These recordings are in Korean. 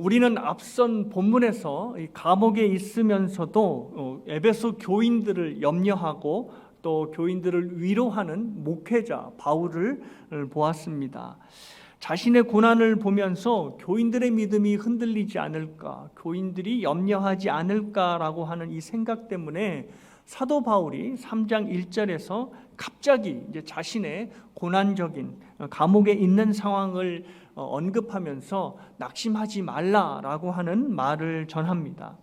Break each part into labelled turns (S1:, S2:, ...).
S1: 우리는 앞선 본문에서 이 감옥에 있으면서도 에베소 교인들을 염려하고 또 교인들을 위로하는 목회자 바울을 보았습니다. 자신의 고난을 보면서 교인들의 믿음이 흔들리지 않을까, 교인들이 염려하지 않을까라고 하는 이 생각 때문에 사도 바울이 3장 1절에서 갑자기 이제 자신의 고난적인 감옥에 있는 상황을 언급하면서 낙심하지 말라라고 하는 말을 전합니다.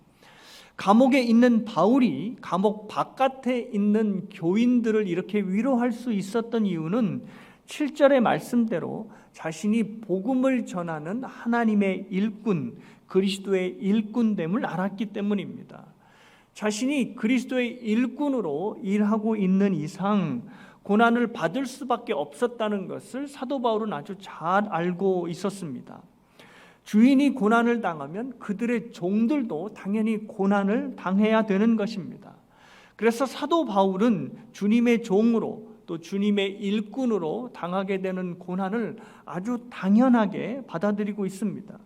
S1: 감옥에 있는 바울이 감옥 바깥에 있는 교인들을 이렇게 위로할 수 있었던 이유는 7절의 말씀대로 자신이 복음을 전하는 하나님의 일꾼, 그리스도의 일꾼됨을 알았기 때문입니다. 자신이 그리스도의 일꾼으로 일하고 있는 이상 고난을 받을 수밖에 없었다는 것을 사도 바울은 아주 잘 알고 있었습니다. 주인이 고난을 당하면 그들의 종들도 당연히 고난을 당해야 되는 것입니다. 그래서 사도 바울은 주님의 종으로 또 주님의 일꾼으로 당하게 되는 고난을 아주 당연하게 받아들이고 있습니다.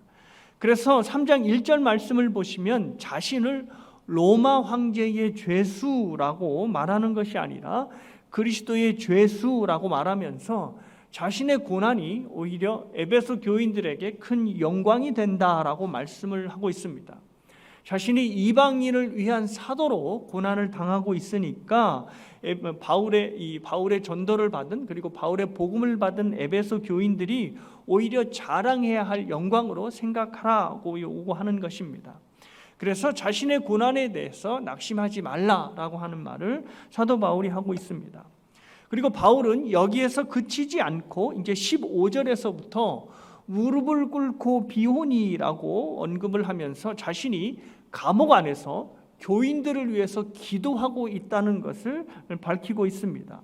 S1: 그래서 3장 1절 말씀을 보시면 자신을 로마 황제의 죄수라고 말하는 것이 아니라 그리스도의 죄수라고 말하면서 자신의 고난이 오히려 에베소 교인들에게 큰 영광이 된다라고 말씀을 하고 있습니다. 자신이 이방인을 위한 사도로 고난을 당하고 있으니까 바울의 전도를 받은, 그리고 바울의 복음을 받은 에베소 교인들이 오히려 자랑해야 할 영광으로 생각하라고 요구하는 것입니다. 그래서 자신의 고난에 대해서 낙심하지 말라라고 하는 말을 사도 바울이 하고 있습니다. 그리고 바울은 여기에서 그치지 않고 이제 15절에서부터 무릎을 꿇고 비오니라고 언급을 하면서 자신이 감옥 안에서 교인들을 위해서 기도하고 있다는 것을 밝히고 있습니다.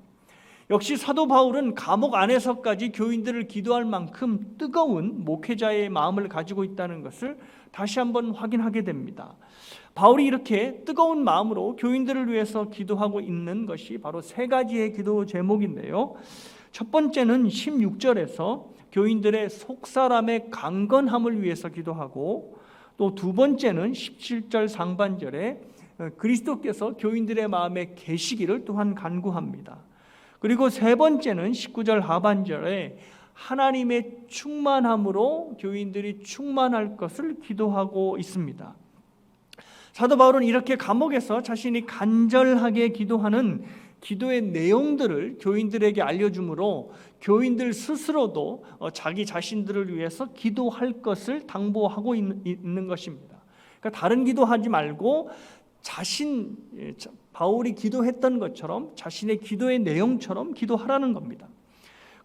S1: 역시 사도 바울은 감옥 안에서까지 교인들을 기도할 만큼 뜨거운 목회자의 마음을 가지고 있다는 것을 다시 한번 확인하게 됩니다. 바울이 이렇게 뜨거운 마음으로 교인들을 위해서 기도하고 있는 것이 바로 세 가지의 기도 제목인데요. 첫 번째는 16절에서 교인들의 속사람의 강건함을 위해서 기도하고, 또 두 번째는 17절 상반절에 그리스도께서 교인들의 마음에 계시기를 또한 간구합니다. 그리고 세 번째는 19절 하반절에 하나님의 충만함으로 교인들이 충만할 것을 기도하고 있습니다. 사도 바울은 이렇게 감옥에서 자신이 간절하게 기도하는 기도의 내용들을 교인들에게 알려주므로 교인들 스스로도 자기 자신들을 위해서 기도할 것을 당부하고 있는 것입니다. 그러니까 다른 기도하지 말고 바울이 기도했던 것처럼 자신의 기도의 내용처럼 기도하라는 겁니다.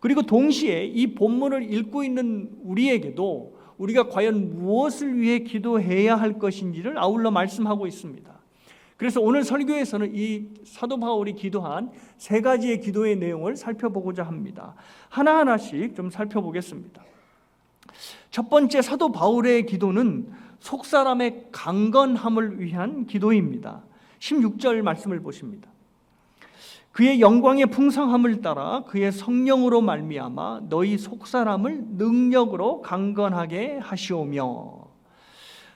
S1: 그리고 동시에 이 본문을 읽고 있는 우리에게도 우리가 과연 무엇을 위해 기도해야 할 것인지를 아울러 말씀하고 있습니다. 그래서 오늘 설교에서는 이 사도 바울이 기도한 세 가지의 기도의 내용을 살펴보고자 합니다. 하나하나씩 좀 살펴보겠습니다. 첫 번째, 사도 바울의 기도는 속사람의 강건함을 위한 기도입니다. 16절 말씀을 보십니다. 그의 영광의 풍성함을 따라 그의 성령으로 말미암아 너희 속사람을 능력으로 강건하게 하시오며.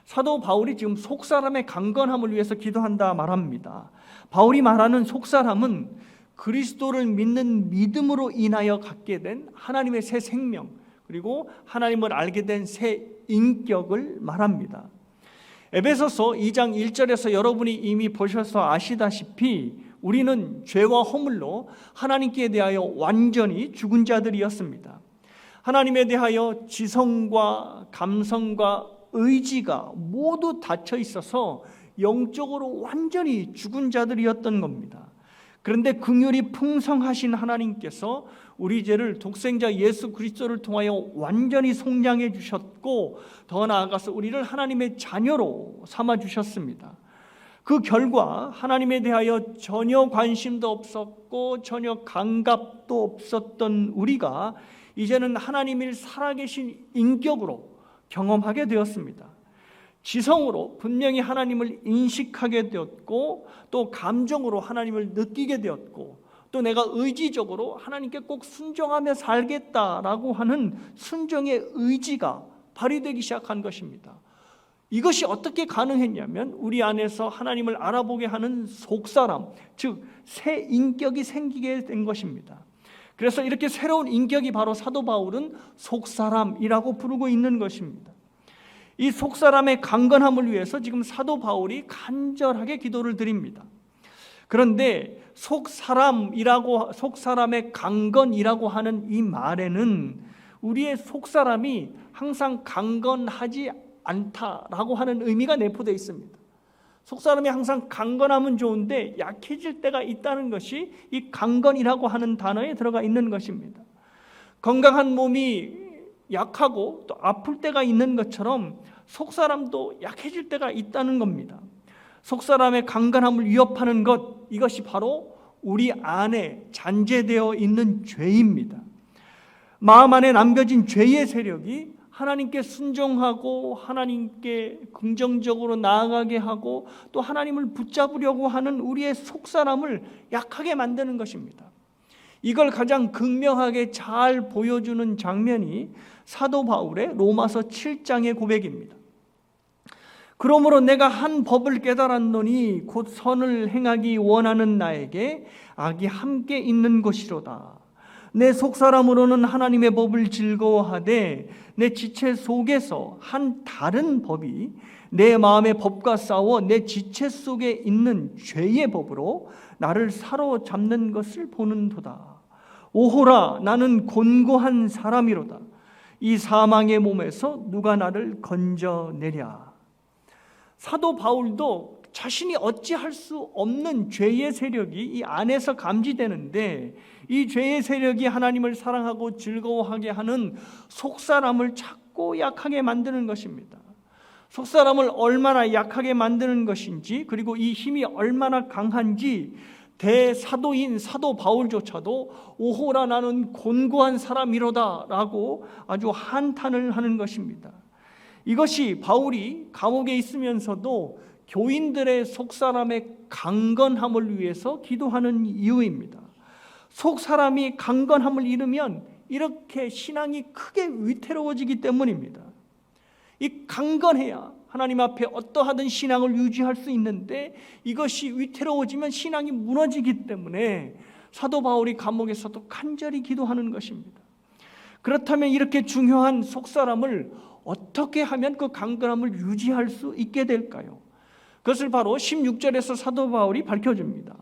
S1: 사도 바울이 지금 속사람의 강건함을 위해서 기도한다 말합니다. 바울이 말하는 속사람은 그리스도를 믿는 믿음으로 인하여 갖게 된 하나님의 새 생명, 그리고 하나님을 알게 된 새 인격을 말합니다. 에베소서 2장 1절에서 여러분이 이미 보셔서 아시다시피 우리는 죄와 허물로 하나님께 대하여 완전히 죽은 자들이었습니다. 하나님에 대하여 지성과 감성과 의지가 모두 닫혀 있어서 영적으로 완전히 죽은 자들이었던 겁니다. 그런데 긍휼이 풍성하신 하나님께서 우리 죄를 독생자 예수 그리스도를 통하여 완전히 속량해 주셨고, 더 나아가서 우리를 하나님의 자녀로 삼아 주셨습니다. 그 결과 하나님에 대하여 전혀 관심도 없었고 전혀 감각도 없었던 우리가 이제는 하나님을 살아계신 인격으로 경험하게 되었습니다. 지성으로 분명히 하나님을 인식하게 되었고, 또 감정으로 하나님을 느끼게 되었고, 또 내가 의지적으로 하나님께 꼭 순종하며 살겠다라고 하는 순종의 의지가 발휘되기 시작한 것입니다. 이것이 어떻게 가능했냐면 우리 안에서 하나님을 알아보게 하는 속사람, 즉 새 인격이 생기게 된 것입니다. 그래서 이렇게 새로운 인격이 바로 사도 바울은 속사람이라고 부르고 있는 것입니다. 이 속사람의 강건함을 위해서 지금 사도 바울이 간절하게 기도를 드립니다. 그런데 속사람의 강건이라고 하는 이 말에는 우리의 속사람이 항상 강건하지 않다라고 하는 의미가 내포되어 있습니다. 속사람이 항상 강건하면 좋은데 약해질 때가 있다는 것이 이 강건이라고 하는 단어에 들어가 있는 것입니다. 건강한 몸이 약하고 또 아플 때가 있는 것처럼 속사람도 약해질 때가 있다는 겁니다. 속사람의 강건함을 위협하는 것, 이것이 바로 우리 안에 잔재되어 있는 죄입니다. 마음 안에 남겨진 죄의 세력이 하나님께 순종하고 하나님께 긍정적으로 나아가게 하고 또 하나님을 붙잡으려고 하는 우리의 속사람을 약하게 만드는 것입니다. 이걸 가장 극명하게 잘 보여주는 장면이 사도 바울의 로마서 7장의 고백입니다. 그러므로 내가 한 법을 깨달았노니 곧 선을 행하기 원하는 나에게 악이 함께 있는 것이로다. 내 속사람으로는 하나님의 법을 즐거워하되 내 지체 속에서 한 다른 법이 내 마음의 법과 싸워 내 지체 속에 있는 죄의 법으로 나를 사로잡는 것을 보는도다. 오호라, 나는 곤고한 사람이로다. 이 사망의 몸에서 누가 나를 건져내랴. 사도 바울도 자신이 어찌할 수 없는 죄의 세력이 이 안에서 감지되는데 이 죄의 세력이 하나님을 사랑하고 즐거워하게 하는 속사람을 자꾸 약하게 만드는 것입니다. 속사람을 얼마나 약하게 만드는 것인지, 그리고 이 힘이 얼마나 강한지 대사도인 사도 바울조차도 오호라, 나는 곤고한 사람이로다 라고 아주 한탄을 하는 것입니다. 이것이 바울이 감옥에 있으면서도 교인들의 속사람의 강건함을 위해서 기도하는 이유입니다. 속사람이 강건함을 잃으면 이렇게 신앙이 크게 위태로워지기 때문입니다. 이 강건해야 하나님 앞에 어떠하든 신앙을 유지할 수 있는데 이것이 위태로워지면 신앙이 무너지기 때문에 사도 바울이 감옥에서도 간절히 기도하는 것입니다. 그렇다면 이렇게 중요한 속사람을 어떻게 하면 그 강건함을 유지할 수 있게 될까요? 그것을 바로 16절에서 사도 바울이 밝혀줍니다.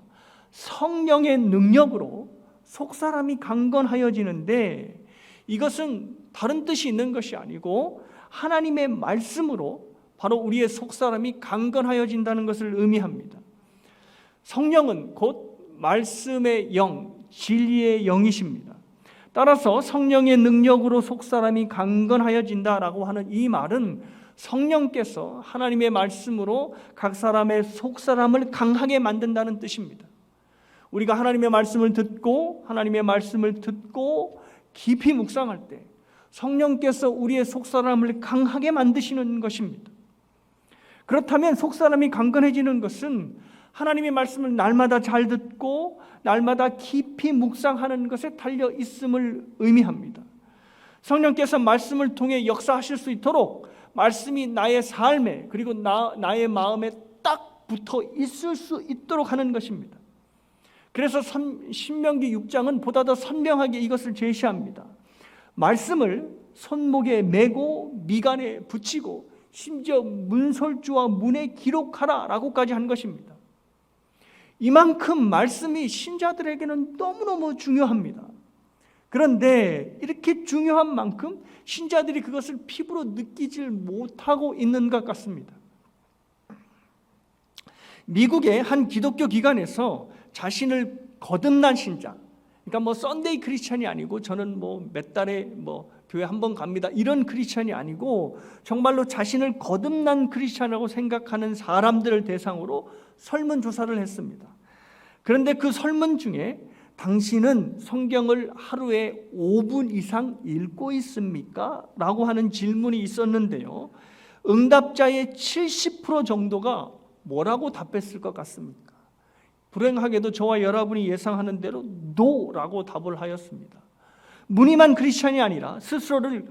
S1: 성령의 능력으로 속사람이 강건하여지는데 이것은 다른 뜻이 있는 것이 아니고 하나님의 말씀으로 바로 우리의 속사람이 강건하여진다는 것을 의미합니다. 성령은 곧 말씀의 영, 진리의 영이십니다. 따라서 성령의 능력으로 속사람이 강건하여진다라고 하는 이 말은 성령께서 하나님의 말씀으로 각 사람의 속사람을 강하게 만든다는 뜻입니다. 우리가 하나님의 말씀을 듣고 깊이 묵상할 때 성령께서 우리의 속사람을 강하게 만드시는 것입니다. 그렇다면 속사람이 강건해지는 것은 하나님의 말씀을 날마다 잘 듣고 날마다 깊이 묵상하는 것에 달려 있음을 의미합니다. 성령께서 말씀을 통해 역사하실 수 있도록 말씀이 나의 삶에 그리고 나의 마음에 딱 붙어 있을 수 있도록 하는 것입니다. 그래서 신명기 6장은 보다 더 선명하게 이것을 제시합니다. 말씀을 손목에 메고 미간에 붙이고 심지어 문설주와 문에 기록하라 라고까지 한 것입니다. 이만큼 말씀이 신자들에게는 너무너무 중요합니다. 그런데 이렇게 중요한 만큼 신자들이 그것을 피부로 느끼질 못하고 있는 것 같습니다. 미국의 한 기독교 기관에서 자신을 거듭난 신자, 그러니까 썬데이 크리스찬이 아니고 저는 몇 달에 교회 한 번 갑니다 이런 크리스찬이 아니고 정말로 자신을 거듭난 크리스찬이라고 생각하는 사람들을 대상으로 설문조사를 했습니다. 그런데 그 설문 중에 당신은 성경을 하루에 5분 이상 읽고 있습니까? 라고 하는 질문이 있었는데요, 응답자의 70% 정도가 뭐라고 답했을 것 같습니까? 불행하게도 저와 여러분이 예상하는 대로 NO라고 답을 하였습니다. 무늬만 크리스찬이 아니라 스스로를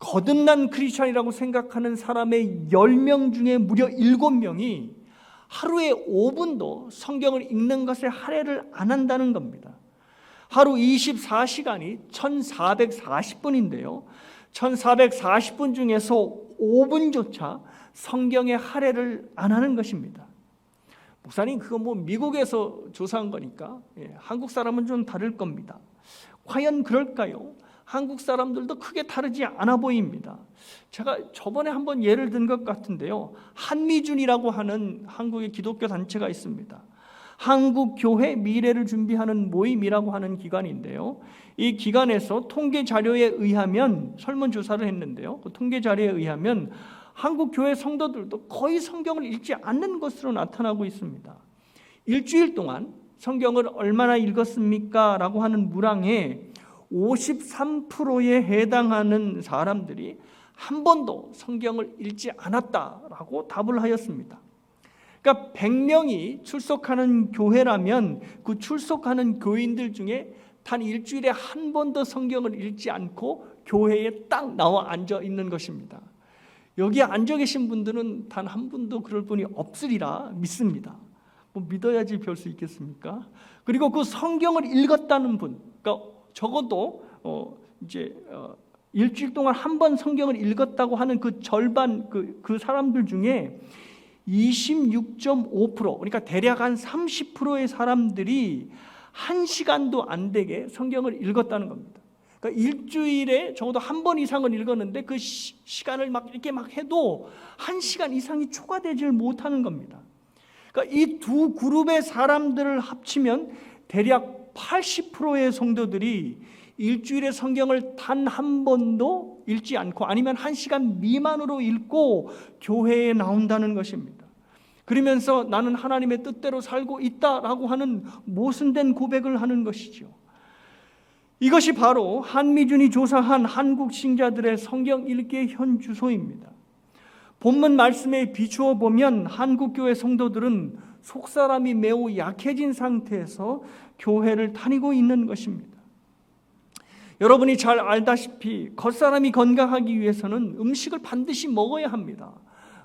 S1: 거듭난 크리스천이라고 생각하는 사람의 10명 중에 무려 7명이 하루에 5분도 성경을 읽는 것에 할애를 안 한다는 겁니다. 하루 24시간이 1440분인데요. 1440분 중에서 5분조차 성경에 할애를 안 하는 것입니다. 목사님, 그거 미국에서 조사한 거니까 한국 사람은 좀 다를 겁니다. 과연 그럴까요? 한국 사람들도 크게 다르지 않아 보입니다. 제가 저번에 한번 예를 든 것 같은데요. 한미준이라고 하는 한국의 기독교 단체가 있습니다. 한국교회 미래를 준비하는 모임이라고 하는 기관인데요. 이 기관에서 통계 자료에 의하면 설문조사를 했는데요. 그 통계 자료에 의하면 한국교회 성도들도 거의 성경을 읽지 않는 것으로 나타나고 있습니다. 일주일 동안 성경을 얼마나 읽었습니까? 라고 하는 물항에 53%에 해당하는 사람들이 한 번도 성경을 읽지 않았다라고 답을 하였습니다. 그러니까 100명이 출석하는 교회라면 그 출석하는 교인들 중에 단 일주일에 한 번도 성경을 읽지 않고 교회에 딱 나와 앉아 있는 것입니다. 여기 앉아 계신 분들은 단 한 분도 그럴 분이 없으리라 믿습니다. 믿어야지 별 수 있겠습니까? 그리고 그 성경을 읽었다는 분, 그러니까 적어도 일주일 동안 한 번 성경을 읽었다고 하는 그 절반 그 사람들 중에 26.5%, 그러니까 대략 한 30%의 사람들이 1시간도 안 되게 성경을 읽었다는 겁니다. 그러니까 일주일에 적어도 한 번 이상을 읽었는데 그 시간을 이렇게 해도 1시간 이상이 초과되질 못하는 겁니다. 그러니까 이 두 그룹의 사람들을 합치면 대략 80%의 성도들이 일주일에 성경을 단 한 번도 읽지 않고 아니면 1시간 미만으로 읽고 교회에 나온다는 것입니다. 그러면서 나는 하나님의 뜻대로 살고 있다라고 하는 모순된 고백을 하는 것이죠. 이것이 바로 한미준이 조사한 한국 신자들의 성경 읽기의 현 주소입니다. 본문 말씀에 비추어 보면 한국교회 성도들은 속사람이 매우 약해진 상태에서 교회를 다니고 있는 것입니다. 여러분이 잘 알다시피 겉사람이 건강하기 위해서는 음식을 반드시 먹어야 합니다.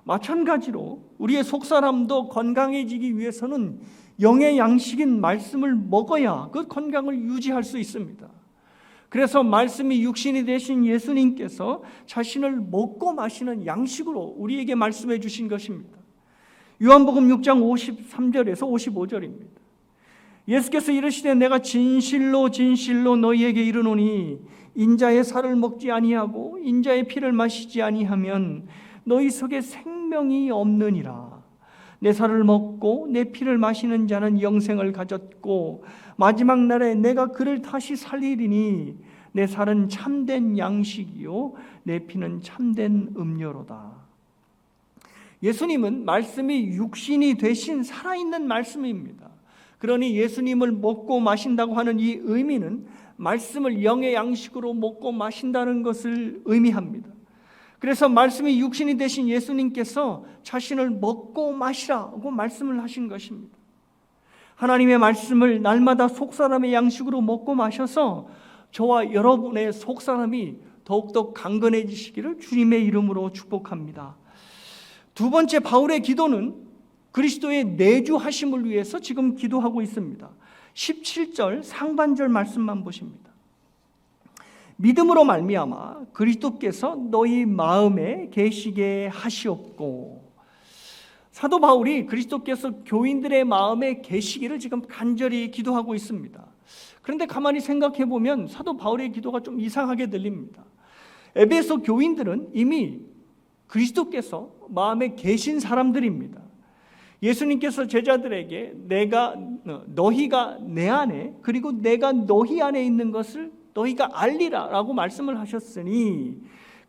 S1: 마찬가지로 우리의 속사람도 건강해지기 위해서는 영의 양식인 말씀을 먹어야 그 건강을 유지할 수 있습니다. 그래서 말씀이 육신이 되신 예수님께서 자신을 먹고 마시는 양식으로 우리에게 말씀해 주신 것입니다. 요한복음 6장 53절에서 55절입니다. 예수께서 이르시되 내가 진실로 진실로 너희에게 이르노니 인자의 살을 먹지 아니하고 인자의 피를 마시지 아니하면 너희 속에 생명이 없느니라. 내 살을 먹고 내 피를 마시는 자는 영생을 가졌고 마지막 날에 내가 그를 다시 살리리니 내 살은 참된 양식이요 내 피는 참된 음료로다. 예수님은 말씀이 육신이 되신 살아있는 말씀입니다. 그러니 예수님을 먹고 마신다고 하는 이 의미는 말씀을 영의 양식으로 먹고 마신다는 것을 의미합니다. 그래서 말씀이 육신이 되신 예수님께서 자신을 먹고 마시라고 말씀을 하신 것입니다. 하나님의 말씀을 날마다 속사람의 양식으로 먹고 마셔서 저와 여러분의 속사람이 더욱더 강건해지시기를 주님의 이름으로 축복합니다. 두 번째, 바울의 기도는 그리스도의 내주하심을 위해서 지금 기도하고 있습니다. 17절 상반절 말씀만 보십니다. 믿음으로 말미암아 그리스도께서 너희 마음에 계시게 하시옵고. 사도 바울이 그리스도께서 교인들의 마음에 계시기를 지금 간절히 기도하고 있습니다. 그런데 가만히 생각해 보면 사도 바울의 기도가 좀 이상하게 들립니다. 에베소 교인들은 이미 그리스도께서 마음에 계신 사람들입니다. 예수님께서 제자들에게 너희가 내 안에 그리고 내가 너희 안에 있는 것을 너희가 알리라 라고 말씀을 하셨으니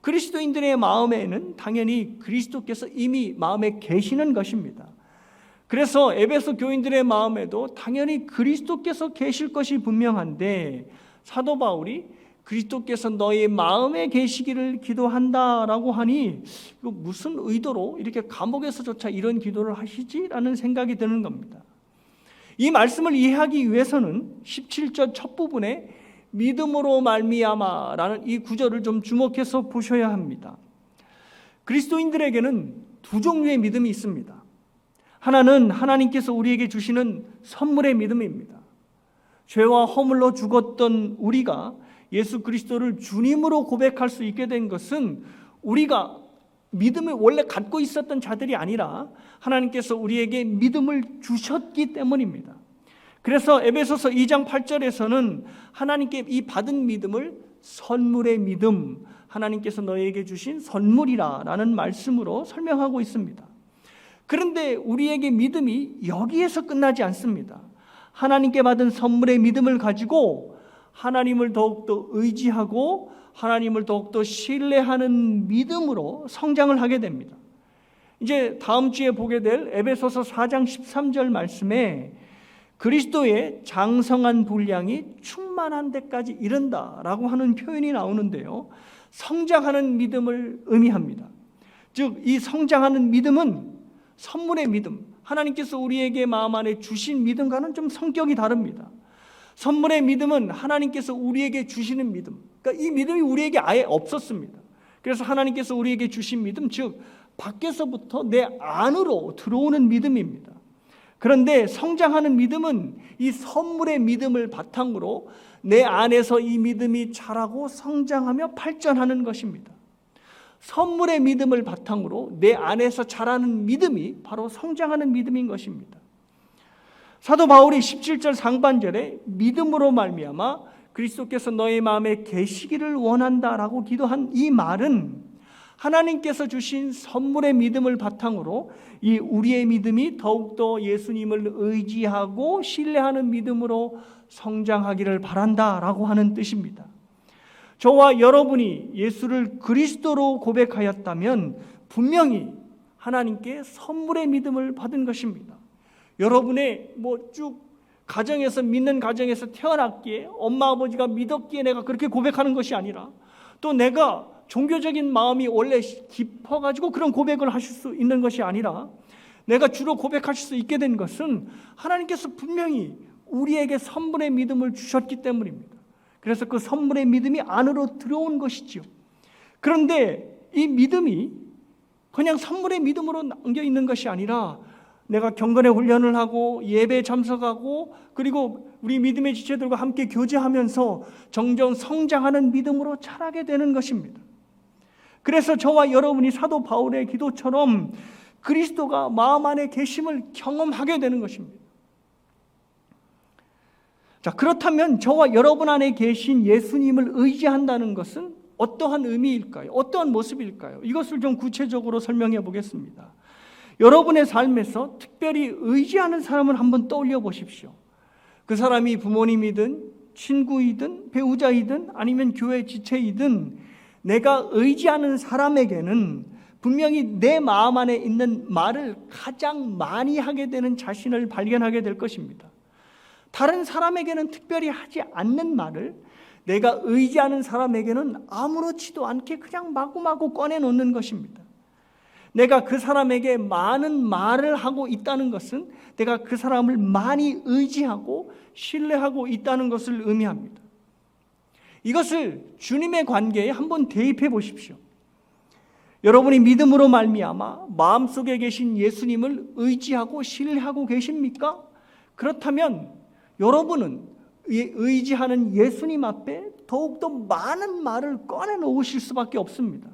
S1: 그리스도인들의 마음에는 당연히 그리스도께서 이미 마음에 계시는 것입니다. 그래서 에베소 교인들의 마음에도 당연히 그리스도께서 계실 것이 분명한데 사도 바울이 그리스도께서 너희 마음에 계시기를 기도한다라고 하니 이거 무슨 의도로 이렇게 감옥에서조차 이런 기도를 하시지라는 생각이 드는 겁니다. 이 말씀을 이해하기 위해서는 17절 첫 부분에 믿음으로 말미암아라는 이 구절을 좀 주목해서 보셔야 합니다. 그리스도인들에게는 두 종류의 믿음이 있습니다. 하나는 하나님께서 우리에게 주시는 선물의 믿음입니다. 죄와 허물로 죽었던 우리가 예수 그리스도를 주님으로 고백할 수 있게 된 것은 우리가 믿음을 원래 갖고 있었던 자들이 아니라 하나님께서 우리에게 믿음을 주셨기 때문입니다. 그래서 에베소서 2장 8절에서는 하나님께 이 받은 믿음을 선물의 믿음, 하나님께서 너에게 주신 선물이라 라는 말씀으로 설명하고 있습니다. 그런데 우리에게 믿음이 여기에서 끝나지 않습니다. 하나님께 받은 선물의 믿음을 가지고 하나님을 더욱더 의지하고 하나님을 더욱더 신뢰하는 믿음으로 성장을 하게 됩니다. 이제 다음 주에 보게 될 에베소서 4장 13절 말씀에 그리스도의 장성한 분량이 충만한 데까지 이른다라고 하는 표현이 나오는데요, 성장하는 믿음을 의미합니다. 즉 이 성장하는 믿음은 선물의 믿음, 하나님께서 우리에게 마음 안에 주신 믿음과는 좀 성격이 다릅니다. 선물의 믿음은 하나님께서 우리에게 주시는 믿음, 그러니까 이 믿음이 우리에게 아예 없었습니다. 그래서 하나님께서 우리에게 주신 믿음, 즉 밖에서부터 내 안으로 들어오는 믿음입니다. 그런데 성장하는 믿음은 이 선물의 믿음을 바탕으로 내 안에서 이 믿음이 자라고 성장하며 발전하는 것입니다. 선물의 믿음을 바탕으로 내 안에서 자라는 믿음이 바로 성장하는 믿음인 것입니다. 사도 바울이 17절 상반절에 믿음으로 말미암아 그리스도께서 너의 마음에 계시기를 원한다라고 기도한 이 말은 하나님께서 주신 선물의 믿음을 바탕으로 이 우리의 믿음이 더욱더 예수님을 의지하고 신뢰하는 믿음으로 성장하기를 바란다라고 하는 뜻입니다. 저와 여러분이 예수를 그리스도로 고백하였다면 분명히 하나님께 선물의 믿음을 받은 것입니다. 여러분의 쭉 가정에서 믿는 가정에서 태어났기에 엄마 아버지가 믿었기에 내가 그렇게 고백하는 것이 아니라 또 내가 종교적인 마음이 원래 깊어가지고 그런 고백을 하실 수 있는 것이 아니라 내가 주로 고백하실 수 있게 된 것은 하나님께서 분명히 우리에게 선물의 믿음을 주셨기 때문입니다. 그래서 그 선물의 믿음이 안으로 들어온 것이지요. 그런데 이 믿음이 그냥 선물의 믿음으로 남겨 있는 것이 아니라 내가 경건의 훈련을 하고 예배에 참석하고 그리고 우리 믿음의 지체들과 함께 교제하면서 점점 성장하는 믿음으로 자라게 되는 것입니다. 그래서 저와 여러분이 사도 바울의 기도처럼 그리스도가 마음 안에 계심을 경험하게 되는 것입니다. 자, 그렇다면 저와 여러분 안에 계신 예수님을 의지한다는 것은 어떠한 의미일까요? 어떠한 모습일까요? 이것을 좀 구체적으로 설명해 보겠습니다. 여러분의 삶에서 특별히 의지하는 사람을 한번 떠올려 보십시오. 그 사람이 부모님이든 친구이든 배우자이든 아니면 교회 지체이든 내가 의지하는 사람에게는 분명히 내 마음 안에 있는 말을 가장 많이 하게 되는 자신을 발견하게 될 것입니다. 다른 사람에게는 특별히 하지 않는 말을 내가 의지하는 사람에게는 아무렇지도 않게 그냥 마구마구 꺼내놓는 것입니다. 내가 그 사람에게 많은 말을 하고 있다는 것은 내가 그 사람을 많이 의지하고 신뢰하고 있다는 것을 의미합니다. 이것을 주님의 관계에 한번 대입해 보십시오. 여러분이 믿음으로 말미암아 마음속에 계신 예수님을 의지하고 신뢰하고 계십니까? 그렇다면 여러분은 의지하는 예수님 앞에 더욱더 많은 말을 꺼내놓으실 수밖에 없습니다.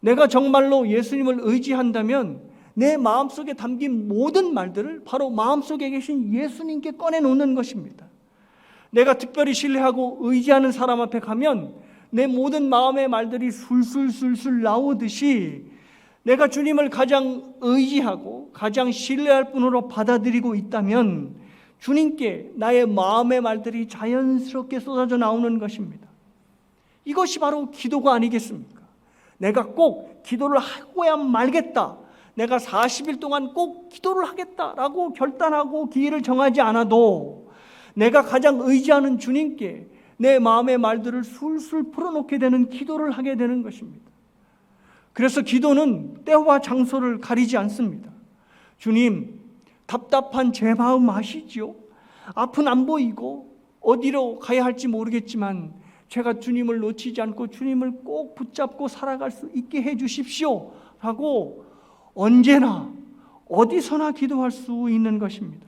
S1: 내가 정말로 예수님을 의지한다면 내 마음속에 담긴 모든 말들을 바로 마음속에 계신 예수님께 꺼내놓는 것입니다. 내가 특별히 신뢰하고 의지하는 사람 앞에 가면 내 모든 마음의 말들이 술술술술 나오듯이 내가 주님을 가장 의지하고 가장 신뢰할 분으로 받아들이고 있다면 주님께 나의 마음의 말들이 자연스럽게 쏟아져 나오는 것입니다. 이것이 바로 기도가 아니겠습니까? 내가 꼭 기도를 하고야 말겠다. 내가 40일 동안 꼭 기도를 하겠다라고 결단하고 기회를 정하지 않아도 내가 가장 의지하는 주님께 내 마음의 말들을 술술 풀어놓게 되는 기도를 하게 되는 것입니다. 그래서 기도는 때와 장소를 가리지 않습니다. 주님, 답답한 제 마음 아시죠? 앞은 안 보이고 어디로 가야 할지 모르겠지만 제가 주님을 놓치지 않고 주님을 꼭 붙잡고 살아갈 수 있게 해 주십시오 라고 언제나 어디서나 기도할 수 있는 것입니다.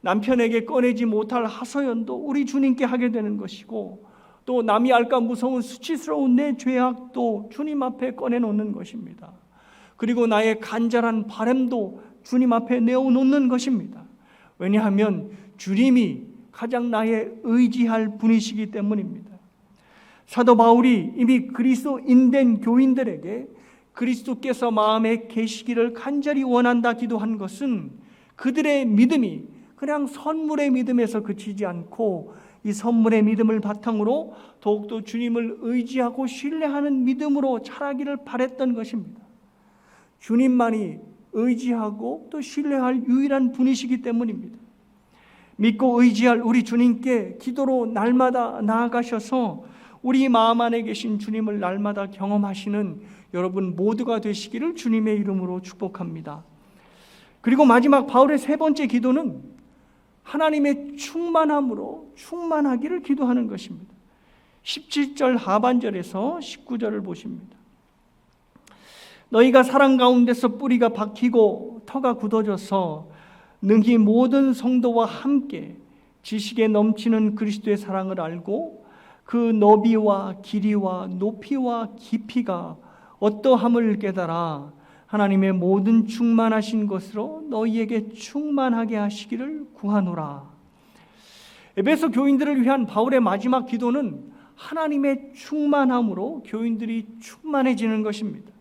S1: 남편에게 꺼내지 못할 하소연도 우리 주님께 하게 되는 것이고, 또 남이 알까 무서운 수치스러운 내 죄악도 주님 앞에 꺼내놓는 것입니다. 그리고 나의 간절한 바람도 주님 앞에 내어놓는 것입니다. 왜냐하면 주님이 가장 나의 의지할 분이시기 때문입니다. 사도 바울이 이미 그리스도인된 교인들에게 그리스도께서 마음에 계시기를 간절히 원한다 기도한 것은 그들의 믿음이 그냥 선물의 믿음에서 그치지 않고 이 선물의 믿음을 바탕으로 더욱더 주님을 의지하고 신뢰하는 믿음으로 자라기를 바랬던 것입니다. 주님만이 의지하고 또 신뢰할 유일한 분이시기 때문입니다. 믿고 의지할 우리 주님께 기도로 날마다 나아가셔서 우리 마음 안에 계신 주님을 날마다 경험하시는 여러분 모두가 되시기를 주님의 이름으로 축복합니다. 그리고 마지막 바울의 세 번째 기도는 하나님의 충만함으로 충만하기를 기도하는 것입니다. 17절 하반절에서 19절을 보십니다. 너희가 사랑 가운데서 뿌리가 박히고 터가 굳어져서 능히 모든 성도와 함께 지식에 넘치는 그리스도의 사랑을 알고 그 너비와 길이와 높이와 깊이가 어떠함을 깨달아 하나님의 모든 충만하신 것으로 너희에게 충만하게 하시기를 구하노라. 에베소 교인들을 위한 바울의 마지막 기도는 하나님의 충만함으로 교인들이 충만해지는 것입니다.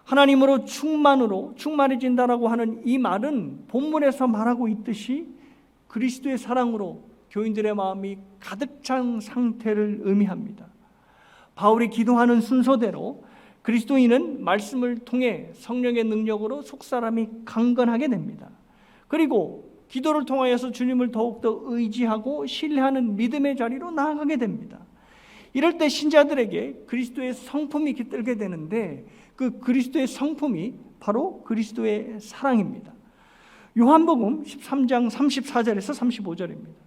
S1: 하나님으로 충만해진다라고 하는 이 말은 본문에서 말하고 있듯이 그리스도의 사랑으로 교인들의 마음이 가득 찬 상태를 의미합니다. 바울이 기도하는 순서대로 그리스도인은 말씀을 통해 성령의 능력으로 속사람이 강건하게 됩니다. 그리고 기도를 통하여서 주님을 더욱더 의지하고 신뢰하는 믿음의 자리로 나아가게 됩니다. 이럴 때 신자들에게 그리스도의 성품이 깃들게 되는데 그 그리스도의 성품이 바로 그리스도의 사랑입니다. 요한복음 13장 34절에서 35절입니다.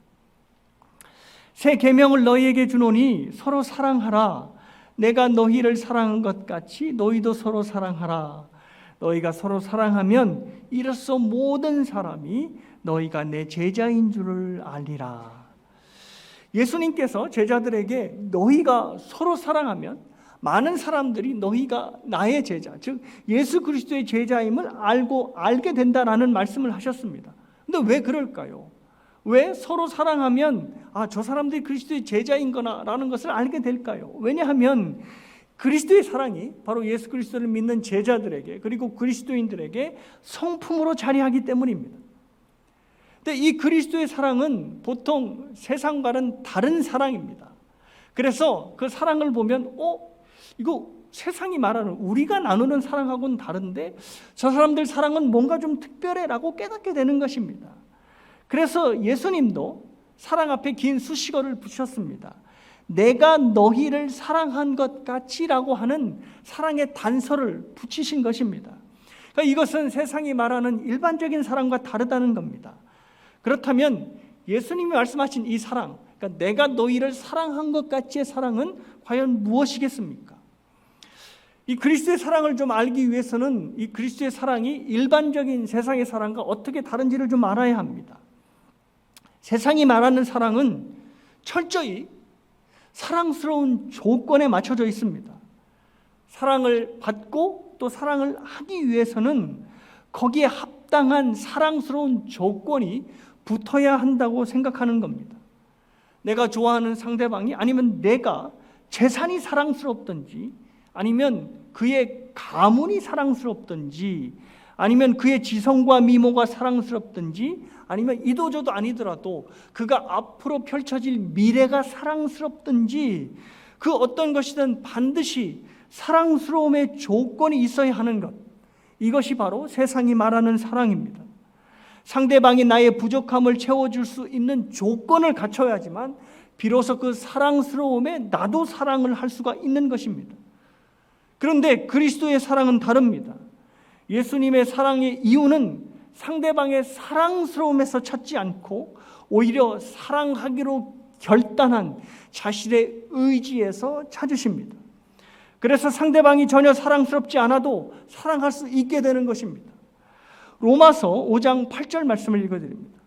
S1: 새 계명을 너희에게 주노니 서로 사랑하라. 내가 너희를 사랑한 것 같이 너희도 서로 사랑하라. 너희가 서로 사랑하면 이로써 모든 사람이 너희가 내 제자인 줄을 알리라. 예수님께서 제자들에게 너희가 서로 사랑하면 많은 사람들이 너희가 나의 제자, 즉 예수 그리스도의 제자임을 알게 된다라는 말씀을 하셨습니다. 근데 왜 그럴까요? 왜 서로 사랑하면 저 사람들이 그리스도의 제자인 거나라는 것을 알게 될까요? 왜냐하면 그리스도의 사랑이 바로 예수 그리스도를 믿는 제자들에게 그리고 그리스도인들에게 성품으로 자리하기 때문입니다. 근데 이 그리스도의 사랑은 보통 세상과는 다른 사랑입니다. 그래서 그 사랑을 보면 이거 세상이 말하는 우리가 나누는 사랑하고는 다른데 저 사람들 사랑은 뭔가 좀 특별해라고 깨닫게 되는 것입니다. 그래서 예수님도 사랑 앞에 긴 수식어를 붙였습니다. 내가 너희를 사랑한 것 같이라고 하는 사랑의 단서를 붙이신 것입니다. 그러니까 이것은 세상이 말하는 일반적인 사랑과 다르다는 겁니다. 그렇다면 예수님이 말씀하신 이 사랑, 그러니까 내가 너희를 사랑한 것 같이의 사랑은 과연 무엇이겠습니까? 이 그리스도의 사랑을 좀 알기 위해서는 이 그리스도의 사랑이 일반적인 세상의 사랑과 어떻게 다른지를 좀 알아야 합니다. 세상이 말하는 사랑은 철저히 사랑스러운 조건에 맞춰져 있습니다. 사랑을 받고 또 사랑을 하기 위해서는 거기에 합당한 사랑스러운 조건이 붙어야 한다고 생각하는 겁니다. 내가 좋아하는 상대방이 아니면 내가 재산이 사랑스럽든지 아니면 그의 가문이 사랑스럽든지 아니면 그의 지성과 미모가 사랑스럽든지 아니면 이도저도 아니더라도 그가 앞으로 펼쳐질 미래가 사랑스럽든지 그 어떤 것이든 반드시 사랑스러움의 조건이 있어야 하는 것, 이것이 바로 세상이 말하는 사랑입니다. 상대방이 나의 부족함을 채워줄 수 있는 조건을 갖춰야지만 비로소 그 사랑스러움에 나도 사랑을 할 수가 있는 것입니다. 그런데 그리스도의 사랑은 다릅니다. 예수님의 사랑의 이유는 상대방의 사랑스러움에서 찾지 않고 오히려 사랑하기로 결단한 자신의 의지에서 찾으십니다. 그래서 상대방이 전혀 사랑스럽지 않아도 사랑할 수 있게 되는 것입니다. 로마서 5장 8절 말씀을 읽어드립니다.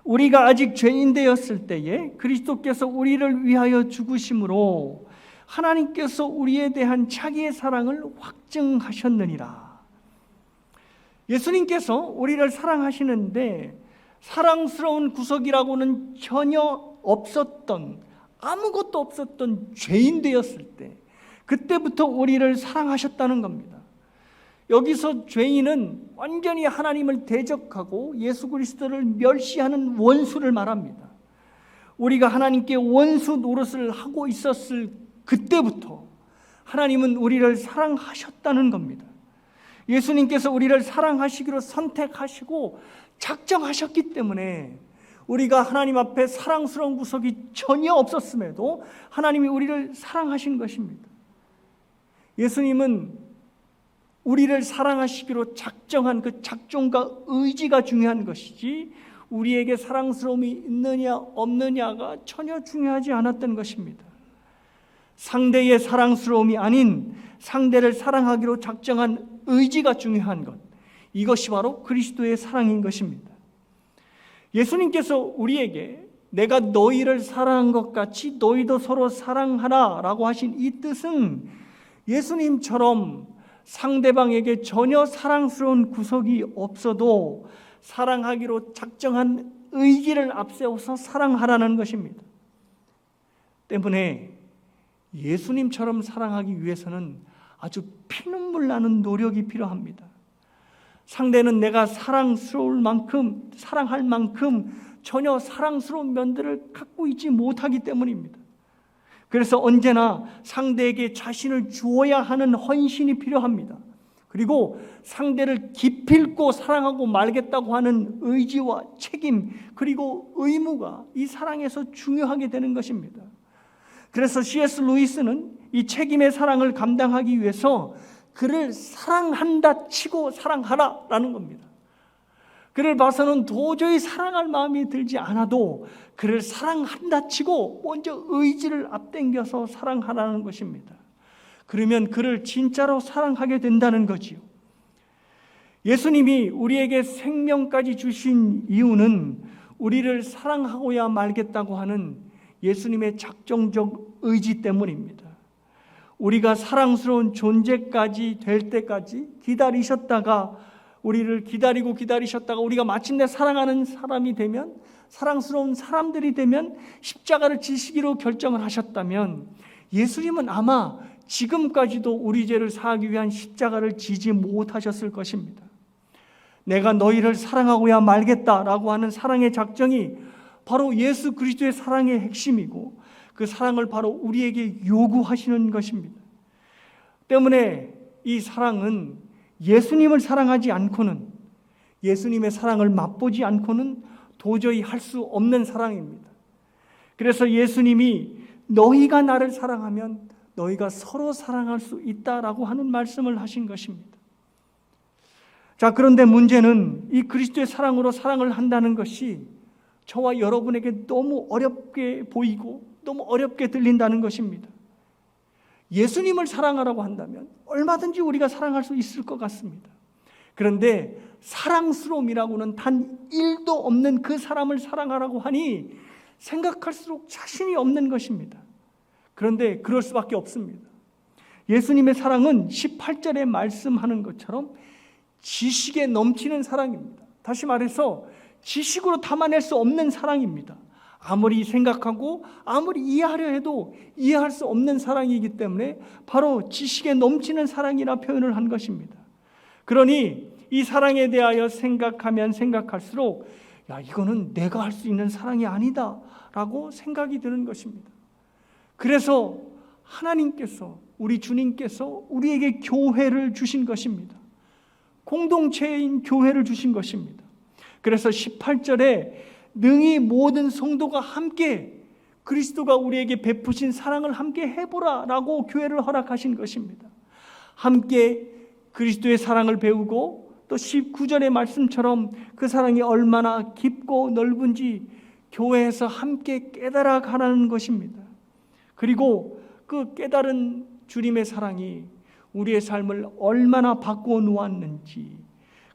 S1: 우리가 아직 죄인 되었을 때에 그리스도께서 우리를 위하여 죽으심으로 하나님께서 우리에 대한 자기의 사랑을 확증하셨느니라. 예수님께서 우리를 사랑하시는데 사랑스러운 구석이라고는 전혀 없었던, 아무것도 없었던 죄인 되었을 때, 그때부터 우리를 사랑하셨다는 겁니다. 여기서 죄인은 완전히 하나님을 대적하고 예수 그리스도를 멸시하는 원수를 말합니다. 우리가 하나님께 원수 노릇을 하고 있었을 그때부터 하나님은 우리를 사랑하셨다는 겁니다. 예수님께서 우리를 사랑하시기로 선택하시고 작정하셨기 때문에 우리가 하나님 앞에 사랑스러운 구석이 전혀 없었음에도 하나님이 우리를 사랑하신 것입니다. 예수님은 우리를 사랑하시기로 작정한 그 작정과 의지가 중요한 것이지 우리에게 사랑스러움이 있느냐 없느냐가 전혀 중요하지 않았던 것입니다. 상대의 사랑스러움이 아닌 상대를 사랑하기로 작정한 의지가 중요한 것, 이것이 바로 그리스도의 사랑인 것입니다. 예수님께서 우리에게 내가 너희를 사랑한 것 같이 너희도 서로 사랑하라 라고 하신 이 뜻은 예수님처럼 상대방에게 전혀 사랑스러운 구석이 없어도 사랑하기로 작정한 의지를 앞세워서 사랑하라는 것입니다. 때문에 예수님처럼 사랑하기 위해서는 아주 피눈물 나는 노력이 필요합니다. 상대는 내가 사랑스러울 만큼, 사랑할 만큼 전혀 사랑스러운 면들을 갖고 있지 못하기 때문입니다. 그래서 언제나 상대에게 자신을 주어야 하는 헌신이 필요합니다. 그리고 상대를 기필코 사랑하고 말겠다고 하는 의지와 책임, 그리고 의무가 이 사랑에서 중요하게 되는 것입니다. 그래서 C.S. 루이스는 이 책임의 사랑을 감당하기 위해서 그를 사랑한다 치고 사랑하라라는 겁니다. 그를 봐서는 도저히 사랑할 마음이 들지 않아도 그를 사랑한다 치고 먼저 의지를 앞당겨서 사랑하라는 것입니다. 그러면 그를 진짜로 사랑하게 된다는 거지요. 예수님이 우리에게 생명까지 주신 이유는 우리를 사랑하고야 말겠다고 하는 예수님의 작정적 의지 때문입니다. 우리가 사랑스러운 존재까지 될 때까지 기다리셨다가 우리를 기다리셨다가 우리가 마침내 사랑하는 사람이 되면, 사랑스러운 사람들이 되면 십자가를 지시기로 결정을 하셨다면 예수님은 아마 지금까지도 우리 죄를 사하기 위한 십자가를 지지 못하셨을 것입니다. 내가 너희를 사랑하고야 말겠다라고 하는 사랑의 작정이 바로 예수 그리스도의 사랑의 핵심이고 그 사랑을 바로 우리에게 요구하시는 것입니다. 때문에 이 사랑은 예수님을 사랑하지 않고는, 예수님의 사랑을 맛보지 않고는 도저히 할 수 없는 사랑입니다. 그래서 예수님이 너희가 나를 사랑하면 너희가 서로 사랑할 수 있다라고 하는 말씀을 하신 것입니다. 자, 그런데 문제는 이 그리스도의 사랑으로 사랑을 한다는 것이 저와 여러분에게 너무 어렵게 보이고 너무 어렵게 들린다는 것입니다. 예수님을 사랑하라고 한다면 얼마든지 우리가 사랑할 수 있을 것 같습니다. 그런데 사랑스러움이라고는 단 1도 없는 그 사람을 사랑하라고 하니 생각할수록 자신이 없는 것입니다. 그런데 그럴 수밖에 없습니다. 예수님의 사랑은 18절에 말씀하는 것처럼 지식에 넘치는 사랑입니다. 다시 말해서 지식으로 담아낼 수 없는 사랑입니다. 아무리 생각하고 아무리 이해하려 해도 이해할 수 없는 사랑이기 때문에 바로 지식에 넘치는 사랑이라 표현을 한 것입니다. 그러니 이 사랑에 대하여 생각하면 생각할수록 이거는 내가 할 수 있는 사랑이 아니다 라고 생각이 드는 것입니다. 그래서 하나님께서, 우리 주님께서 우리에게 교회를 주신 것입니다. 공동체인 교회를 주신 것입니다. 그래서 18절에 능히 모든 성도가 함께 그리스도가 우리에게 베푸신 사랑을 함께 해보라 라고 교회를 허락하신 것입니다. 함께 그리스도의 사랑을 배우고 또 19절의 말씀처럼 그 사랑이 얼마나 깊고 넓은지 교회에서 함께 깨달아 가라는 것입니다. 그리고 그 깨달은 주님의 사랑이 우리의 삶을 얼마나 바꾸어 놓았는지,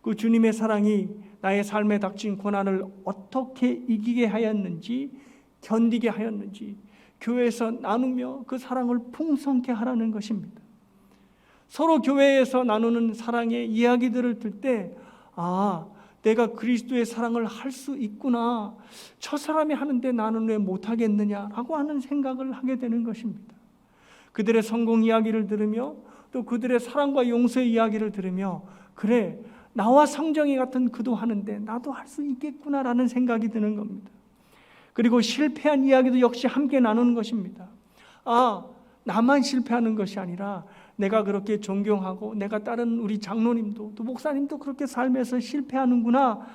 S1: 그 주님의 사랑이 나의 삶에 닥친 고난을 어떻게 이기게 하였는지, 견디게 하였는지 교회에서 나누며 그 사랑을 풍성케 하라는 것입니다. 서로 교회에서 나누는 사랑의 이야기들을 들 때, 내가 그리스도의 사랑을 할 수 있구나, 저 사람이 하는데 나는 왜 못하겠느냐라고 하는 생각을 하게 되는 것입니다. 그들의 성공 이야기를 들으며 또 그들의 사랑과 용서의 이야기를 들으며, 그래, 나와 성정이 같은 그도 하는데 나도 할 수 있겠구나라는 생각이 드는 겁니다. 그리고 실패한 이야기도 역시 함께 나누는 것입니다. 나만 실패하는 것이 아니라 내가 그렇게 존경하고 내가 따른 우리 장로님도 또 목사님도 그렇게 삶에서 실패하는구나,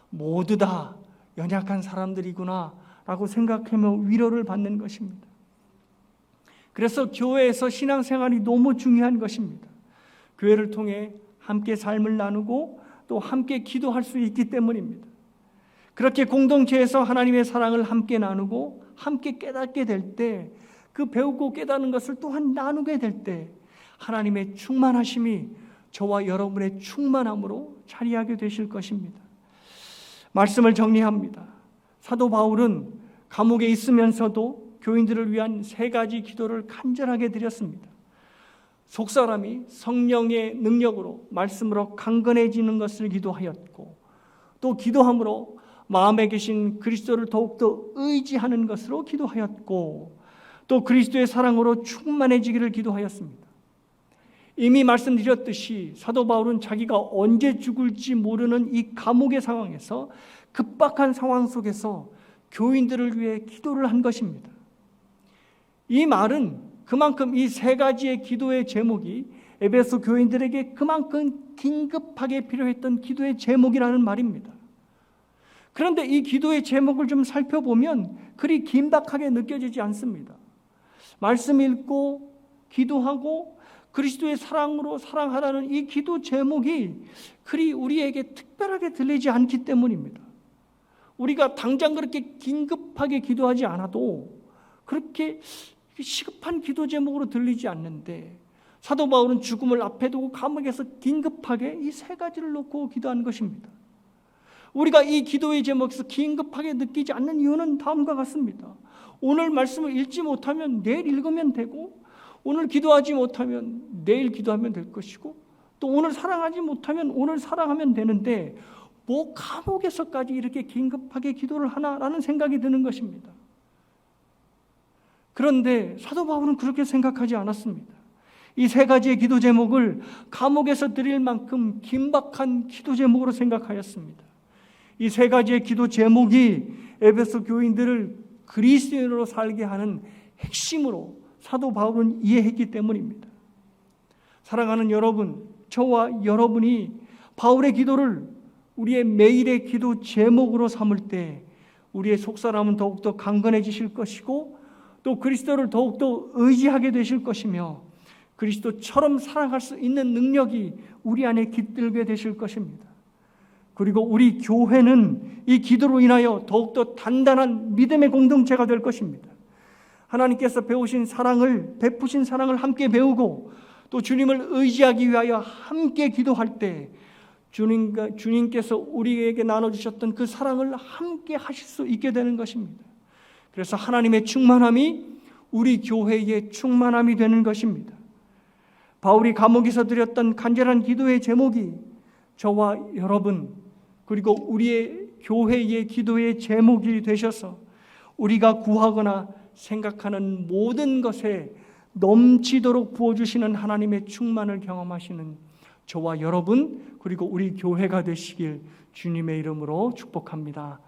S1: 모두 다 연약한 사람들이구나 라고 생각하며 위로를 받는 것입니다. 그래서 교회에서 신앙생활이 너무 중요한 것입니다. 교회를 통해 함께 삶을 나누고 또 함께 기도할 수 있기 때문입니다. 그렇게 공동체에서 하나님의 사랑을 함께 나누고 함께 깨닫게 될 때, 그 배우고 깨닫는 것을 또한 나누게 될 때 하나님의 충만하심이 저와 여러분의 충만함으로 자리하게 되실 것입니다. 말씀을 정리합니다. 사도 바울은 감옥에 있으면서도 교인들을 위한 3가지 기도를 간절하게 드렸습니다. 속사람이 성령의 능력으로 말씀으로 강건해지는 것을 기도하였고, 또 기도함으로 마음에 계신 그리스도를 더욱더 의지하는 것으로 기도하였고, 또 그리스도의 사랑으로 충만해지기를 기도하였습니다. 이미 말씀드렸듯이 사도 바울은 자기가 언제 죽을지 모르는 이 감옥의 상황에서, 급박한 상황 속에서 교인들을 위해 기도를 한 것입니다. 이 말은 그만큼 이 3가지의 기도의 제목이 에베소 교인들에게 그만큼 긴급하게 필요했던 기도의 제목이라는 말입니다. 그런데 이 기도의 제목을 좀 살펴보면 그리 긴박하게 느껴지지 않습니다. 말씀 읽고 기도하고 그리스도의 사랑으로 사랑하라는 이 기도 제목이 그리 우리에게 특별하게 들리지 않기 때문입니다. 우리가 당장 그렇게 긴급하게 기도하지 않아도 그렇게 시급한 기도 제목으로 들리지 않는데, 사도 바울은 죽음을 앞에 두고 감옥에서 긴급하게 이 3가지를 놓고 기도한 것입니다. 우리가 이 기도의 제목에서 긴급하게 느끼지 않는 이유는 다음과 같습니다. 오늘 말씀을 읽지 못하면 내일 읽으면 되고, 오늘 기도하지 못하면 내일 기도하면 될 것이고, 또 오늘 사랑하지 못하면 오늘 사랑하면 되는데 뭐 감옥에서까지 이렇게 긴급하게 기도를 하나라는 생각이 드는 것입니다. 그런데 사도 바울은 그렇게 생각하지 않았습니다. 이 3가지의 기도 제목을 감옥에서 드릴 만큼 긴박한 기도 제목으로 생각하였습니다. 이 3가지의 기도 제목이 에베소 교인들을 그리스도인으로 살게 하는 핵심으로 사도 바울은 이해했기 때문입니다. 사랑하는 여러분, 저와 여러분이 바울의 기도를 우리의 매일의 기도 제목으로 삼을 때 우리의 속사람은 더욱더 강건해지실 것이고, 또 그리스도를 더욱더 의지하게 되실 것이며, 그리스도처럼 살아갈 수 있는 능력이 우리 안에 깃들게 되실 것입니다. 그리고 우리 교회는 이 기도로 인하여 더욱더 단단한 믿음의 공동체가 될 것입니다. 하나님께서 베푸신 사랑을 함께 배우고 또 주님을 의지하기 위하여 함께 기도할 때 주님께서 우리에게 나눠주셨던 그 사랑을 함께 하실 수 있게 되는 것입니다. 그래서 하나님의 충만함이 우리 교회의 충만함이 되는 것입니다. 바울이 감옥에서 드렸던 간절한 기도의 제목이 저와 여러분, 그리고 우리의 교회의 기도의 제목이 되셔서 우리가 구하거나 생각하는 모든 것에 넘치도록 부어주시는 하나님의 충만을 경험하시는 저와 여러분, 그리고 우리 교회가 되시길 주님의 이름으로 축복합니다.